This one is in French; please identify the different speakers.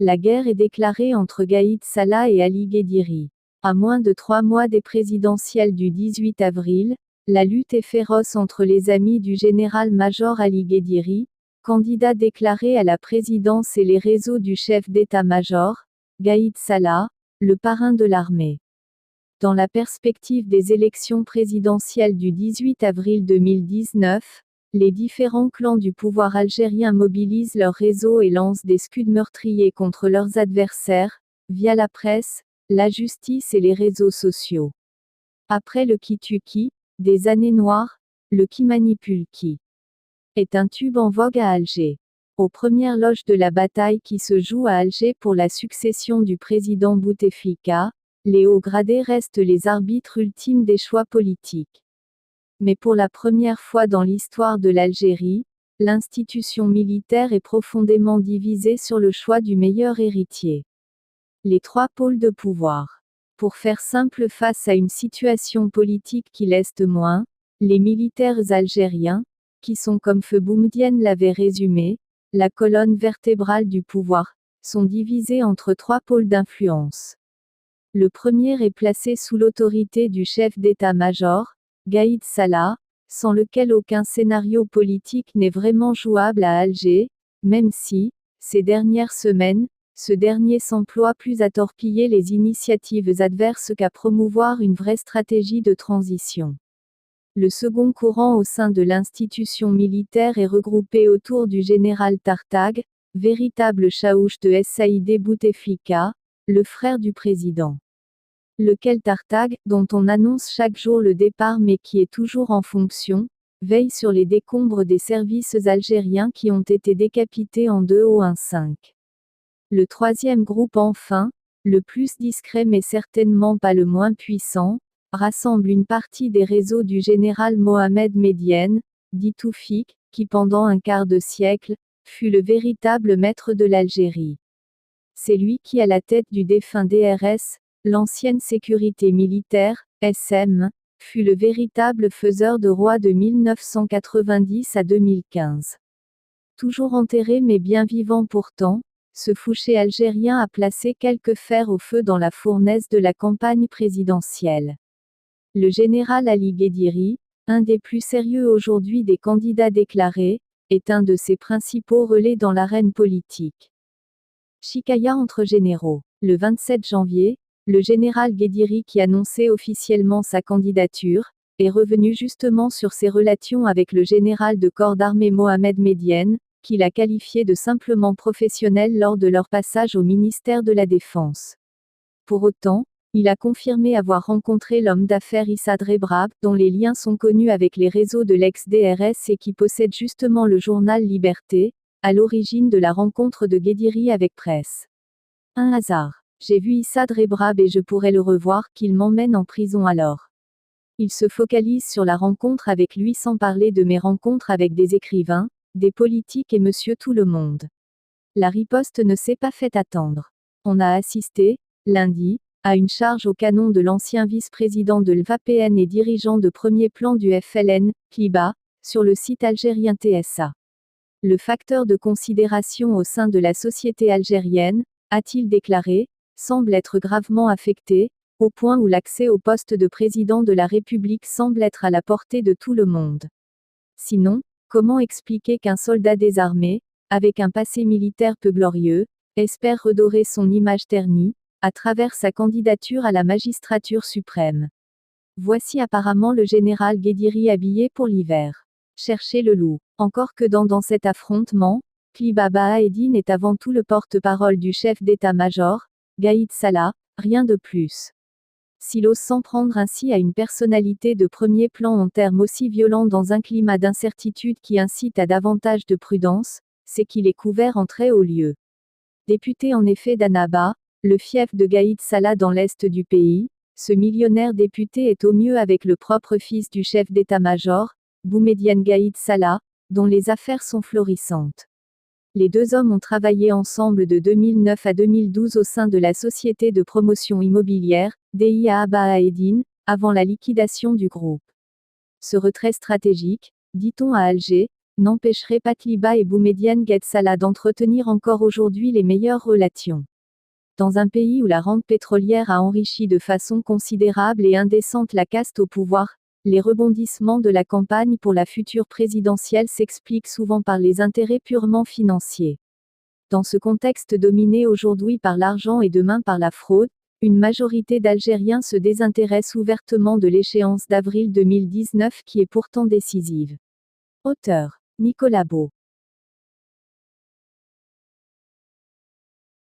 Speaker 1: La guerre est déclarée entre Gaïd Salah et Ali Guédiri. À moins de 3 mois des présidentielles du 18 avril, la lutte est féroce entre les amis du général-major Ali Guédiri, candidat déclaré à la présidence, et les réseaux du chef d'état-major, Gaïd Salah, le parrain de l'armée. Dans la perspective des élections présidentielles du 18 avril 2019, les différents clans du pouvoir algérien mobilisent leurs réseaux et lancent des scuds meurtriers contre leurs adversaires, via la presse, la justice et les réseaux sociaux. Après le qui tue qui, des années noires, le qui manipule qui est un tube en vogue à Alger. Aux premières loges de la bataille qui se joue à Alger pour la succession du président Bouteflika, les hauts gradés restent les arbitres ultimes des choix politiques. Mais pour la première fois dans l'histoire de l'Algérie, l'institution militaire est profondément divisée sur le choix du meilleur héritier. Les 3 pôles de pouvoir. Pour faire simple face à une situation politique qui l'est moins, les militaires algériens, qui sont comme Feu Boumedienne l'avait résumé, la colonne vertébrale du pouvoir, sont divisés entre 3 pôles d'influence. Le premier est placé sous l'autorité du chef d'état-major, Gaïd Salah, sans lequel aucun scénario politique n'est vraiment jouable à Alger, même si, ces dernières semaines, ce dernier s'emploie plus à torpiller les initiatives adverses qu'à promouvoir une vraie stratégie de transition. Le second courant au sein de l'institution militaire est regroupé autour du général Tartag, véritable chaouche de Saïd Bouteflika, le frère du président. Lequel Tartag, dont on annonce chaque jour le départ mais qui est toujours en fonction, veille sur les décombres des services algériens qui ont été décapités en 2 au 1-5. Le troisième groupe enfin, le plus discret mais certainement pas le moins puissant, rassemble une partie des réseaux du général Mohamed Medienne, dit Toufik, qui pendant un quart de siècle, fut le véritable maître de l'Algérie. C'est lui qui, à la tête du défunt DRS, l'ancienne sécurité militaire, SM, fut le véritable faiseur de roi de 1990 à 2015. Toujours enterré mais bien vivant pourtant, ce fouché algérien a placé quelques fers au feu dans la fournaise de la campagne présidentielle. Le général Ali Guédiri, un des plus sérieux aujourd'hui des candidats déclarés, est un de ses principaux relais dans l'arène politique. Chicaya entre généraux. Le 27 janvier, le général Guédiri, qui annonçait officiellement sa candidature, est revenu justement sur ses relations avec le général de corps d'armée Mohamed Medienne, qu'il a qualifié de simplement professionnel lors de leur passage au ministère de la Défense. Pour autant, il a confirmé avoir rencontré l'homme d'affaires Issa Drebrab, dont les liens sont connus avec les réseaux de l'ex-DRS et qui possède justement le journal Liberté, à l'origine de la rencontre de Guédiri avec Presse. Un hasard. J'ai vu Issa Drebrab et je pourrais le revoir, qu'il m'emmène en prison alors. Il se focalise sur la rencontre avec lui sans parler de mes rencontres avec des écrivains, des politiques et monsieur tout le monde. La riposte ne s'est pas fait attendre. On a assisté, lundi, à une charge au canon de l'ancien vice-président de l'VAPN et dirigeant de premier plan du FLN, Kliba, sur le site algérien TSA. Le facteur de considération au sein de la société algérienne, a-t-il déclaré, semble être gravement affecté, au point où l'accès au poste de président de la République semble être à la portée de tout le monde. Sinon, comment expliquer qu'un soldat désarmé, avec un passé militaire peu glorieux, espère redorer son image ternie, à travers sa candidature à la magistrature suprême? Voici apparemment le général Guédiri habillé pour l'hiver. Cherchez le loup. Encore que dans cet affrontement, Kliba Bahaeddine est avant tout le porte-parole du chef d'état-major, Gaïd Salah, rien de plus. S'il ose s'en prendre ainsi à une personnalité de premier plan en termes aussi violents dans un climat d'incertitude qui incite à davantage de prudence, c'est qu'il est couvert en très haut lieu. Député en effet d'Annaba, le fief de Gaïd Salah dans l'est du pays, ce millionnaire député est au mieux avec le propre fils du chef d'état-major, Boumedienne Gaïd Salah, dont les affaires sont florissantes. Les 2 hommes ont travaillé ensemble de 2009 à 2012 au sein de la société de promotion immobilière, DIA Bahaeddine, avant la liquidation du groupe. Ce retrait stratégique, dit-on à Alger, n'empêcherait pas Tliba et Boumediene Gued Salah d'entretenir encore aujourd'hui les meilleures relations. Dans un pays où la rente pétrolière a enrichi de façon considérable et indécente la caste au pouvoir, les rebondissements de la campagne pour la future présidentielle s'expliquent souvent par les intérêts purement financiers. Dans ce contexte dominé aujourd'hui par l'argent et demain par la fraude, une majorité d'Algériens se désintéresse ouvertement de l'échéance d'avril 2019 qui est pourtant décisive. Auteur Nicolas Beau.